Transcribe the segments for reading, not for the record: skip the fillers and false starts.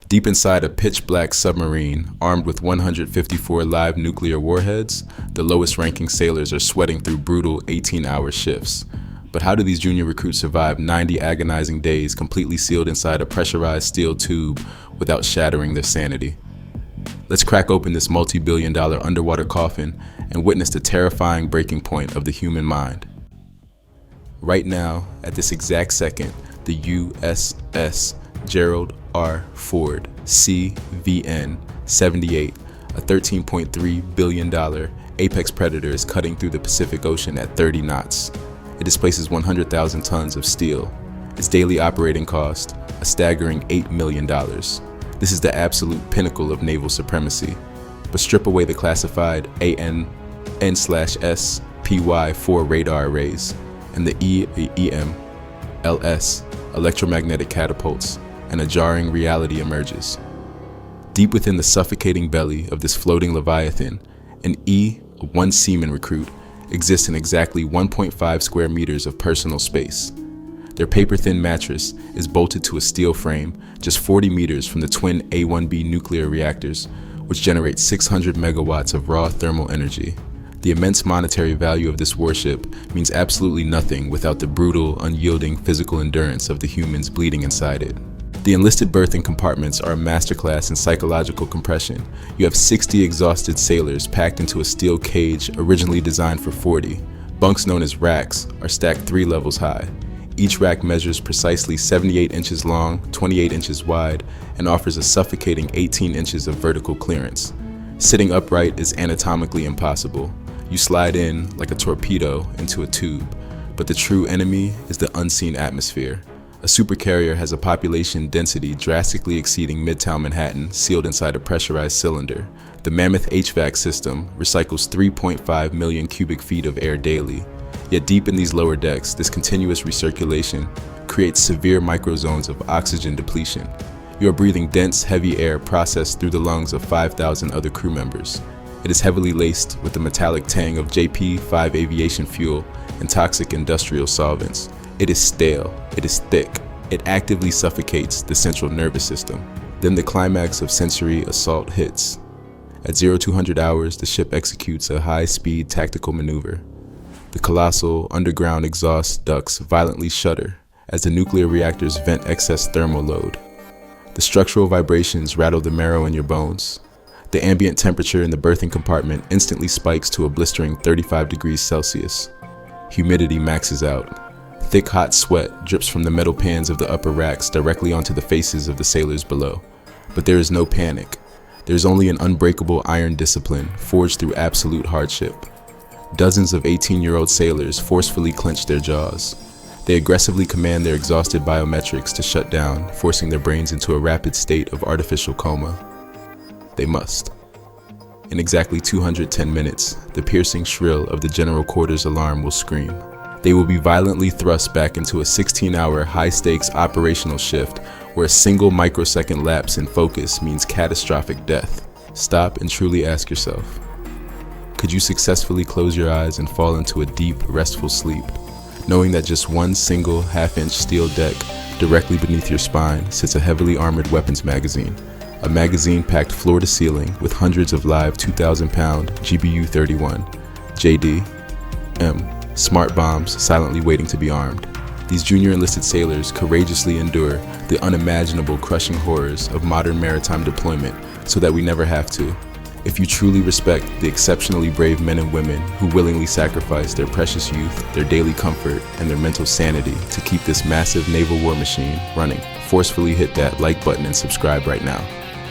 Deep inside a pitch-black submarine, armed with 154 live nuclear warheads, the lowest-ranking sailors are sweating through brutal 18-hour shifts. But how do these junior recruits survive 90 agonizing days completely sealed inside a pressurized steel tube without shattering their sanity? Let's crack open this multi-billion-dollar underwater coffin and witness the terrifying breaking point of the human mind. Right now, at this exact second, the USS Gerald R. Ford CVN 78, a $13.3 billion apex predator, is cutting through the Pacific Ocean at 30 knots. It displaces 100,000 tons of steel. Its daily operating cost, a staggering $8 million. This is the absolute pinnacle of naval supremacy. But strip away the classified AN/S PY-4 radar arrays and the EM/LS electromagnetic catapults, and a jarring reality emerges. Deep within the suffocating belly of this floating leviathan, an E-1 seaman recruit exists in exactly 1.5 square meters of personal space. Their paper-thin mattress is bolted to a steel frame just 40 meters from the twin A1B nuclear reactors, which generate 600 megawatts of raw thermal energy. The immense monetary value of this warship means absolutely nothing without the brutal, unyielding physical endurance of the humans bleeding inside it. The enlisted berthing compartments are a masterclass in psychological compression. You have 60 exhausted sailors packed into a steel cage originally designed for 40. Bunks known as racks are stacked 3 levels high. Each rack measures precisely 78 inches long, 28 inches wide, and offers a suffocating 18 inches of vertical clearance. Sitting upright is anatomically impossible. You slide in like a torpedo into a tube, but the true enemy is the unseen atmosphere. A supercarrier has a population density drastically exceeding Midtown Manhattan, sealed inside a pressurized cylinder. The mammoth HVAC system recycles 3.5 million cubic feet of air daily. Yet deep in these lower decks, this continuous recirculation creates severe microzones of oxygen depletion. You are breathing dense, heavy air processed through the lungs of 5,000 other crew members. It is heavily laced with the metallic tang of JP-5 aviation fuel and toxic industrial solvents. It is stale, it is thick, it actively suffocates the central nervous system. Then the climax of sensory assault hits. At 0200 hours, the ship executes a high-speed tactical maneuver. The colossal underground exhaust ducts violently shudder as the nuclear reactors vent excess thermal load. The structural vibrations rattle the marrow in your bones. The ambient temperature in the berthing compartment instantly spikes to a blistering 35 degrees Celsius. Humidity maxes out. Thick, hot sweat drips from the metal pans of the upper racks directly onto the faces of the sailors below. But there is no panic. There is only an unbreakable iron discipline forged through absolute hardship. Dozens of 18-year-old sailors forcefully clench their jaws. They aggressively command their exhausted biometrics to shut down, forcing their brains into a rapid state of artificial coma. They must. In exactly 210 minutes, the piercing shrill of the general quarters alarm will scream. They will be violently thrust back into a 16-hour high-stakes operational shift where a single microsecond lapse in focus means catastrophic death. Stop and truly ask yourself, could you successfully close your eyes and fall into a deep, restful sleep, knowing that just one single half-inch steel deck directly beneath your spine sits a heavily armored weapons magazine, a magazine packed floor to ceiling with hundreds of live 2,000-pound GBU-31, JD-M smart bombs silently waiting to be armed. These junior enlisted sailors courageously endure the unimaginable crushing horrors of modern maritime deployment so that we never have to. If you truly respect the exceptionally brave men and women who willingly sacrifice their precious youth, their daily comfort, and their mental sanity to keep this massive naval war machine running, forcefully hit that like button and subscribe right now.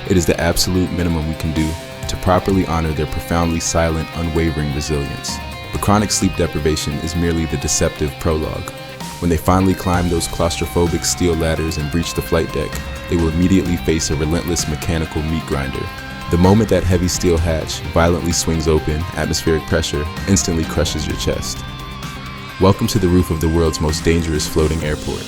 It is the absolute minimum we can do to properly honor their profoundly silent, unwavering resilience. But chronic sleep deprivation is merely the deceptive prologue. When they finally climb those claustrophobic steel ladders and breach the flight deck, they will immediately face a relentless mechanical meat grinder. The moment that heavy steel hatch violently swings open, atmospheric pressure instantly crushes your chest. Welcome to the roof of the world's most dangerous floating airport.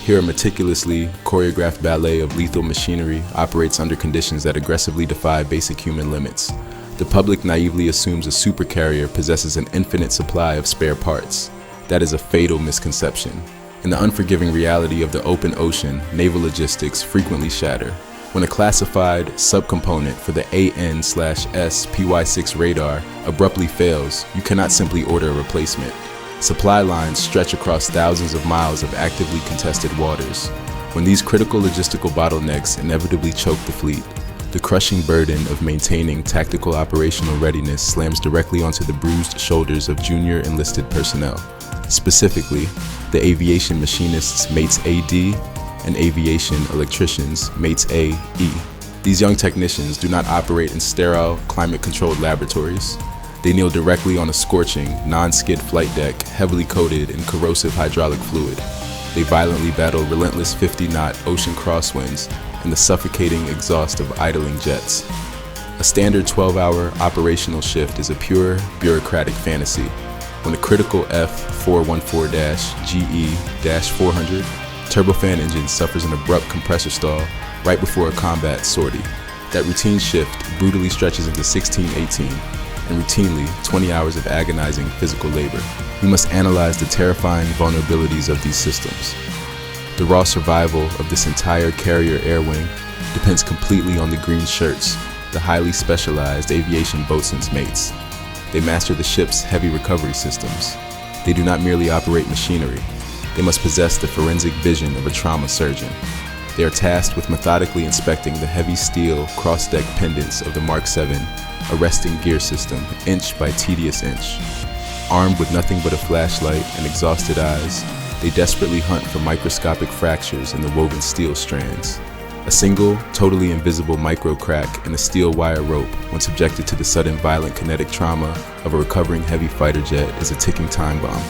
Here, a meticulously choreographed ballet of lethal machinery operates under conditions that aggressively defy basic human limits. The public naively assumes a supercarrier possesses an infinite supply of spare parts. That is a fatal misconception. In the unforgiving reality of the open ocean, naval logistics frequently shatter. When a classified subcomponent for the AN/S PY6 radar abruptly fails, you cannot simply order a replacement. Supply lines stretch across thousands of miles of actively contested waters. When these critical logistical bottlenecks inevitably choke the fleet, the crushing burden of maintaining tactical operational readiness slams directly onto the bruised shoulders of junior enlisted personnel, specifically the aviation machinists mates AD and aviation electricians mates AE. These young technicians do not operate in sterile, climate-controlled laboratories. They kneel directly on a scorching, non-skid flight deck heavily coated in corrosive hydraulic fluid. They violently battle relentless 50-knot ocean crosswinds and the suffocating exhaust of idling jets. A standard 12-hour operational shift is a pure, bureaucratic fantasy. When the critical F414-GE-400 turbofan engine suffers an abrupt compressor stall right before a combat sortie. That routine shift brutally stretches into 16-18 and routinely 20 hours of agonizing physical labor. We must analyze the terrifying vulnerabilities of these systems. The raw survival of this entire carrier air wing depends completely on the green shirts, the highly specialized aviation boatswain's mates. They master the ship's heavy recovery systems. They do not merely operate machinery. They must possess the forensic vision of a trauma surgeon. They are tasked with methodically inspecting the heavy steel cross-deck pendants of the Mark 7 arresting gear system, inch by tedious inch. Armed with nothing but a flashlight and exhausted eyes, they desperately hunt for microscopic fractures in the woven steel strands. A single, totally invisible micro crack in a steel wire rope when subjected to the sudden violent kinetic trauma of a recovering heavy fighter jet is a ticking time bomb.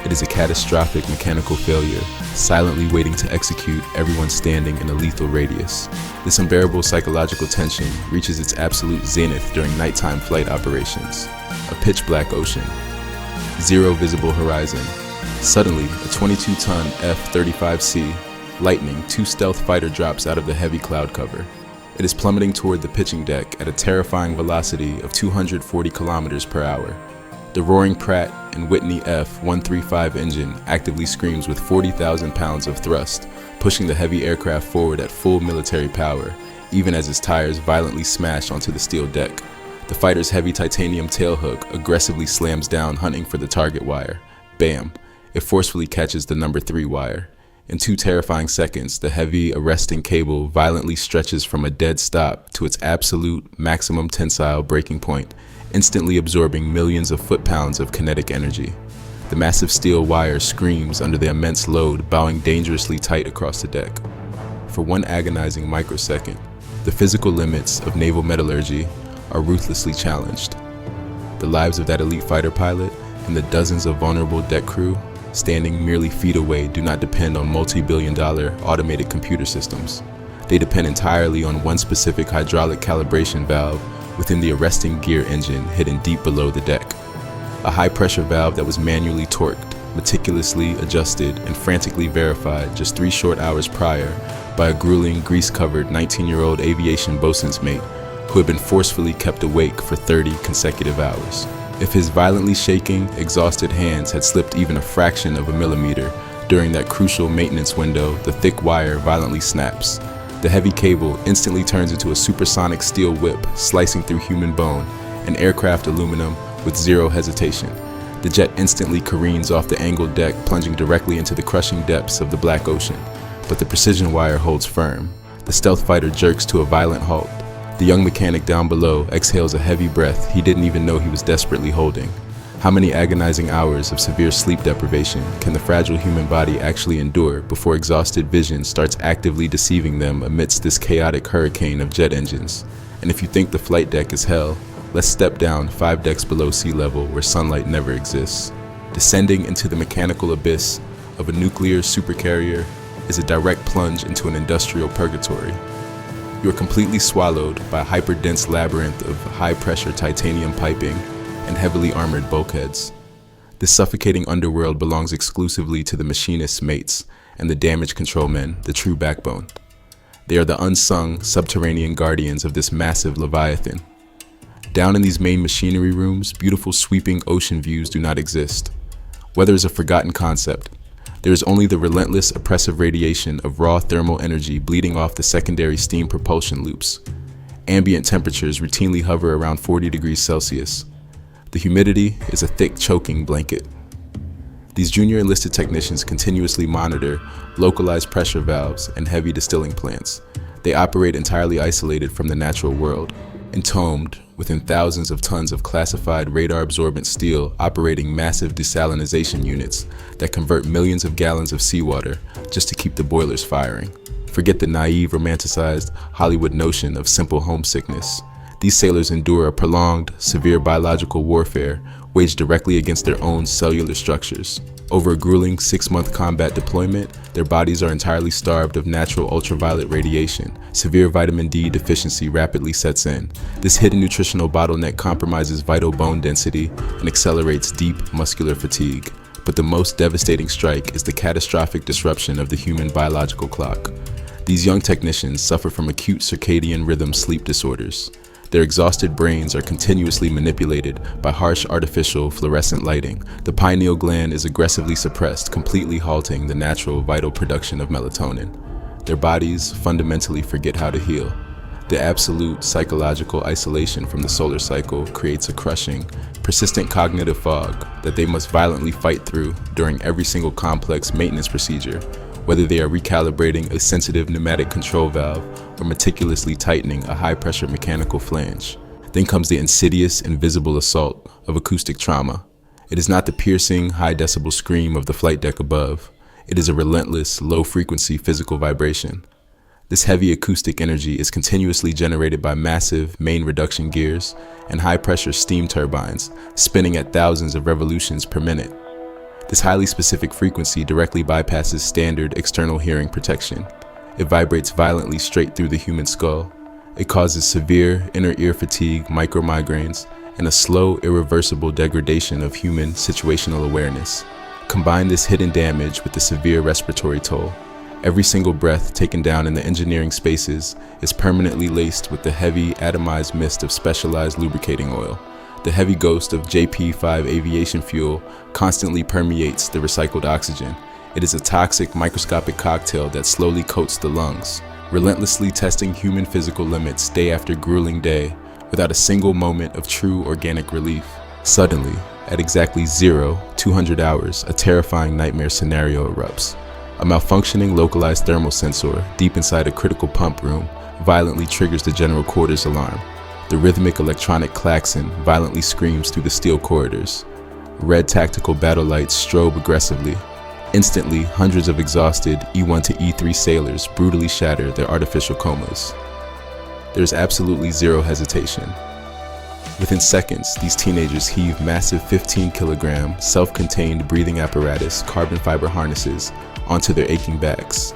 It is a catastrophic mechanical failure, silently waiting to execute everyone standing in a lethal radius. This unbearable psychological tension reaches its absolute zenith during nighttime flight operations. A pitch-black ocean. Zero visible horizon. Suddenly, a 22-ton F-35C Lightning II stealth fighter drops out of the heavy cloud cover. It is plummeting toward the pitching deck at a terrifying velocity of 240 kilometers per hour. The roaring Pratt & Whitney F-135 engine actively screams with 40,000 pounds of thrust, pushing the heavy aircraft forward at full military power, even as its tires violently smash onto the steel deck. The fighter's heavy titanium tailhook aggressively slams down, hunting for the target wire. Bam! It forcefully catches the number 3 wire. In 2 terrifying seconds, the heavy, arresting cable violently stretches from a dead stop to its absolute maximum tensile breaking point, instantly absorbing millions of foot-pounds of kinetic energy. The massive steel wire screams under the immense load, bowing dangerously tight across the deck. For one agonizing microsecond, the physical limits of naval metallurgy are ruthlessly challenged. The lives of that elite fighter pilot and the dozens of vulnerable deck crew standing merely feet away do not depend on multi-billion-dollar automated computer systems. They depend entirely on one specific hydraulic calibration valve within the arresting gear engine hidden deep below the deck. A high-pressure valve that was manually torqued, meticulously adjusted, and frantically verified just 3 short hours prior by a grueling, grease-covered 19-year-old aviation boatswain's mate who had been forcefully kept awake for 30 consecutive hours. If his violently shaking, exhausted hands had slipped even a fraction of a millimeter during that crucial maintenance window, the thick wire violently snaps. The heavy cable instantly turns into a supersonic steel whip, slicing through human bone and aircraft aluminum with zero hesitation. The jet instantly careens off the angled deck, plunging directly into the crushing depths of the black ocean. But the precision wire holds firm. The stealth fighter jerks to a violent halt. The young mechanic down below exhales a heavy breath he didn't even know he was desperately holding. How many agonizing hours of severe sleep deprivation can the fragile human body actually endure before exhausted vision starts actively deceiving them amidst this chaotic hurricane of jet engines? And if you think the flight deck is hell, let's step down 5 decks below sea level where sunlight never exists. Descending into the mechanical abyss of a nuclear supercarrier is a direct plunge into an industrial purgatory. You are completely swallowed by a hyper-dense labyrinth of high-pressure titanium piping and heavily armored bulkheads. This suffocating underworld belongs exclusively to the machinist's mates and the damage control men, the true backbone. They are the unsung subterranean guardians of this massive leviathan. Down in these main machinery rooms, beautiful sweeping ocean views do not exist. Weather is a forgotten concept. There is only the relentless, oppressive radiation of raw thermal energy bleeding off the secondary steam propulsion loops. Ambient temperatures routinely hover around 40 degrees Celsius. The humidity is a thick, choking blanket. These junior enlisted technicians continuously monitor localized pressure valves and heavy distilling plants. They operate entirely isolated from the natural world, entombed within thousands of tons of classified radar-absorbent steel operating massive desalination units that convert millions of gallons of seawater just to keep the boilers firing. Forget the naive, romanticized Hollywood notion of simple homesickness. These sailors endure a prolonged, severe biological warfare waged directly against their own cellular structures. Over a grueling 6-month combat deployment, their bodies are entirely starved of natural ultraviolet radiation. Severe vitamin D deficiency rapidly sets in. This hidden nutritional bottleneck compromises vital bone density and accelerates deep muscular fatigue. But the most devastating strike is the catastrophic disruption of the human biological clock. These young technicians suffer from acute circadian rhythm sleep disorders. Their exhausted brains are continuously manipulated by harsh artificial fluorescent lighting. The pineal gland is aggressively suppressed, completely halting the natural vital production of melatonin. Their bodies fundamentally forget how to heal. The absolute psychological isolation from the solar cycle creates a crushing, persistent cognitive fog that they must violently fight through during every single complex maintenance procedure, whether they are recalibrating a sensitive pneumatic control valve or meticulously tightening a high-pressure mechanical flange. Then comes the insidious, invisible assault of acoustic trauma. It is not the piercing, high-decibel scream of the flight deck above. It is a relentless, low-frequency physical vibration. This heavy acoustic energy is continuously generated by massive main reduction gears and high-pressure steam turbines spinning at thousands of revolutions per minute. This highly specific frequency directly bypasses standard external hearing protection. It vibrates violently straight through the human skull. It causes severe inner ear fatigue, micromigraines, and a slow, irreversible degradation of human situational awareness. Combine this hidden damage with the severe respiratory toll. Every single breath taken down in the engineering spaces is permanently laced with the heavy, atomized mist of specialized lubricating oil. The heavy ghost of JP5 aviation fuel constantly permeates the recycled oxygen. It is a toxic, microscopic cocktail that slowly coats the lungs, relentlessly testing human physical limits day after grueling day, without a single moment of true organic relief. Suddenly, at exactly 200 hours, a terrifying nightmare scenario erupts. A malfunctioning localized thermal sensor deep inside a critical pump room violently triggers the general quarters alarm. The rhythmic electronic klaxon violently screams through the steel corridors. Red tactical battle lights strobe aggressively. Instantly, hundreds of exhausted E1 to E3 sailors brutally shatter their artificial comas. There's absolutely zero hesitation. Within seconds, these teenagers heave massive 15-kilogram, self-contained breathing apparatus carbon fiber harnesses onto their aching backs.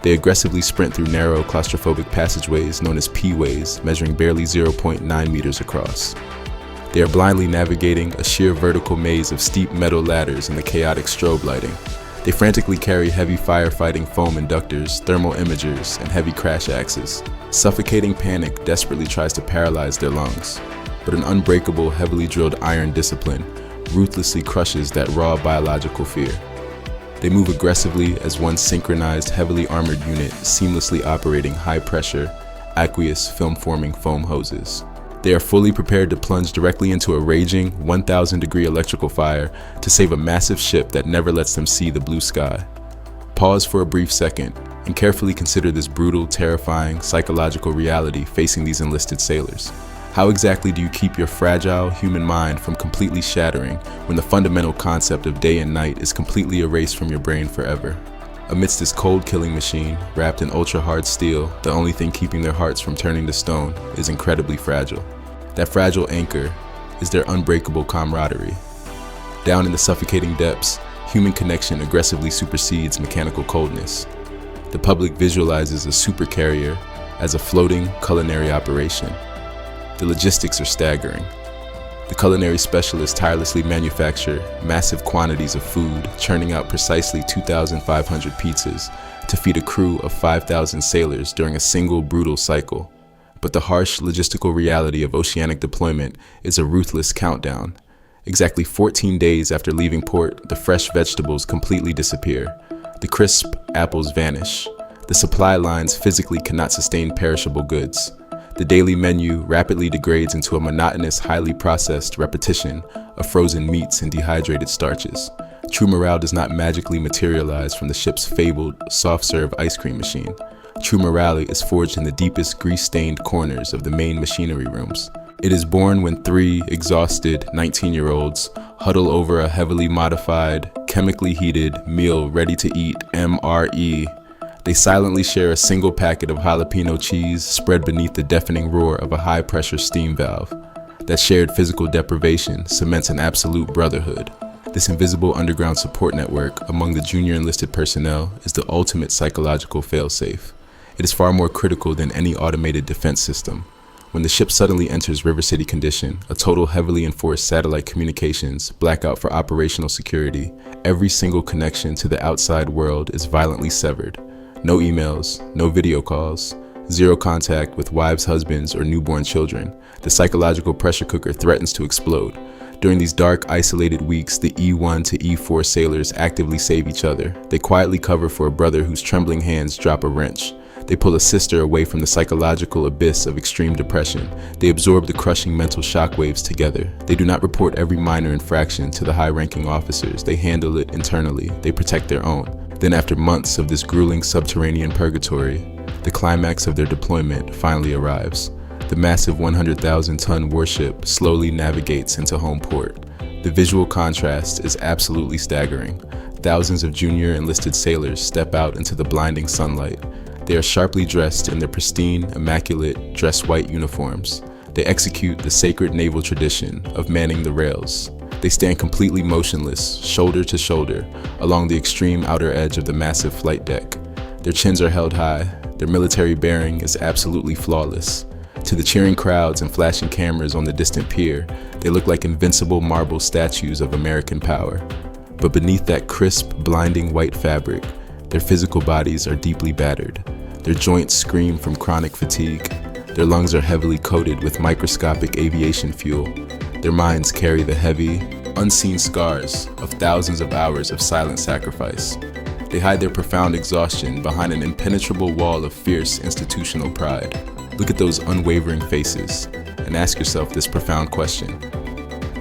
They aggressively sprint through narrow, claustrophobic passageways known as P-ways, measuring barely 0.9 meters across. They are blindly navigating a sheer vertical maze of steep metal ladders in the chaotic strobe lighting. They frantically carry heavy firefighting foam inductors, thermal imagers, and heavy crash axes. Suffocating panic desperately tries to paralyze their lungs, but an unbreakable, heavily drilled iron discipline ruthlessly crushes that raw biological fear. They move aggressively as one synchronized, heavily armored unit, seamlessly operating high-pressure, aqueous, film-forming foam hoses. They are fully prepared to plunge directly into a raging, 1,000-degree electrical fire to save a massive ship that never lets them see the blue sky. Pause for a brief second and carefully consider this brutal, terrifying, psychological reality facing these enlisted sailors. How exactly do you keep your fragile human mind from completely shattering when the fundamental concept of day and night is completely erased from your brain forever? Amidst this cold killing machine, wrapped in ultra-hard steel, the only thing keeping their hearts from turning to stone is incredibly fragile. That fragile anchor is their unbreakable camaraderie. Down in the suffocating depths, human connection aggressively supersedes mechanical coldness. The public visualizes a supercarrier as a floating culinary operation. The logistics are staggering. The culinary specialists tirelessly manufacture massive quantities of food, churning out precisely 2,500 pizzas to feed a crew of 5,000 sailors during a single brutal cycle. But the harsh logistical reality of oceanic deployment is a ruthless countdown. Exactly 14 days after leaving port, the fresh vegetables completely disappear. The crisp apples vanish. The supply lines physically cannot sustain perishable goods. The daily menu rapidly degrades into a monotonous, highly processed repetition of frozen meats and dehydrated starches. True morale does not magically materialize from the ship's fabled soft-serve ice cream machine. True morale is forged in the deepest grease-stained corners of the main machinery rooms. It is born when three exhausted 19-year-olds huddle over a heavily modified, chemically heated meal ready to eat MRE. They silently share a single packet of jalapeno cheese spread beneath the deafening roar of a high-pressure steam valve. That shared physical deprivation cements an absolute brotherhood. This invisible underground support network among the junior enlisted personnel is the ultimate psychological failsafe. It is far more critical than any automated defense system. When the ship suddenly enters River City condition, a total heavily enforced satellite communications, blackout for operational security, every single connection to the outside world is violently severed. No emails, no video calls, zero contact with wives, husbands, or newborn children. The psychological pressure cooker threatens to explode. During these dark, isolated weeks, the E1 to E4 sailors actively save each other. They quietly cover for a brother whose trembling hands drop a wrench. They pull a sister away from the psychological abyss of extreme depression. They absorb the crushing mental shockwaves together. They do not report every minor infraction to the high-ranking officers. They handle it internally. They protect their own. Then, after months of this grueling subterranean purgatory, the climax of their deployment finally arrives. The massive 100,000-ton warship slowly navigates into home port. The visual contrast is absolutely staggering. Thousands of junior enlisted sailors step out into the blinding sunlight. They are sharply dressed in their pristine, immaculate, dress-white uniforms. They execute the sacred naval tradition of manning the rails. They stand completely motionless, shoulder to shoulder, along the extreme outer edge of the massive flight deck. Their chins are held high. Their military bearing is absolutely flawless. To the cheering crowds and flashing cameras on the distant pier, they look like invincible marble statues of American power. But beneath that crisp, blinding white fabric, their physical bodies are deeply battered. Their joints scream from chronic fatigue. Their lungs are heavily coated with microscopic aviation fuel. Their minds carry the heavy, unseen scars of thousands of hours of silent sacrifice. They hide their profound exhaustion behind an impenetrable wall of fierce institutional pride. Look at those unwavering faces and ask yourself this profound question.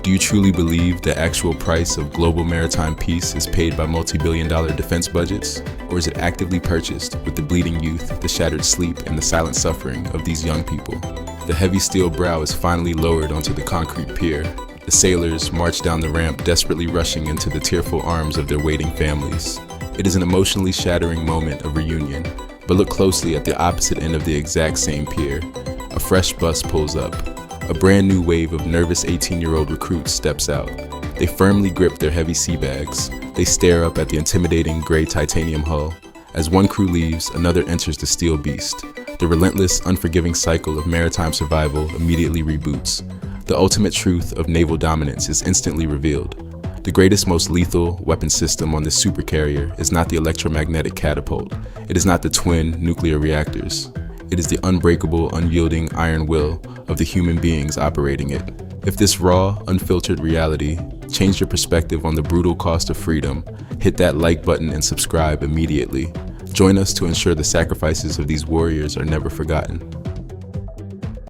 Do you truly believe the actual price of global maritime peace is paid by multi-billion-dollar defense budgets? Or is it actively purchased with the bleeding youth, the shattered sleep, and the silent suffering of these young people? The heavy steel brow is finally lowered onto the concrete pier. The sailors march down the ramp, desperately rushing into the tearful arms of their waiting families. It is an emotionally shattering moment of reunion. But look closely at the opposite end of the exact same pier. A fresh bus pulls up. A brand new wave of nervous 18-year-old recruits steps out. They firmly grip their heavy sea bags. They stare up at the intimidating gray titanium hull. As one crew leaves, another enters the steel beast. The relentless, unforgiving cycle of maritime survival immediately reboots. The ultimate truth of naval dominance is instantly revealed. The greatest, most lethal weapon system on this supercarrier is not the electromagnetic catapult. It is not the twin nuclear reactors. It is the unbreakable, unyielding iron will of the human beings operating it. If this raw, unfiltered reality changed your perspective on the brutal cost of freedom, hit that like button and subscribe immediately. Join us to ensure the sacrifices of these warriors are never forgotten.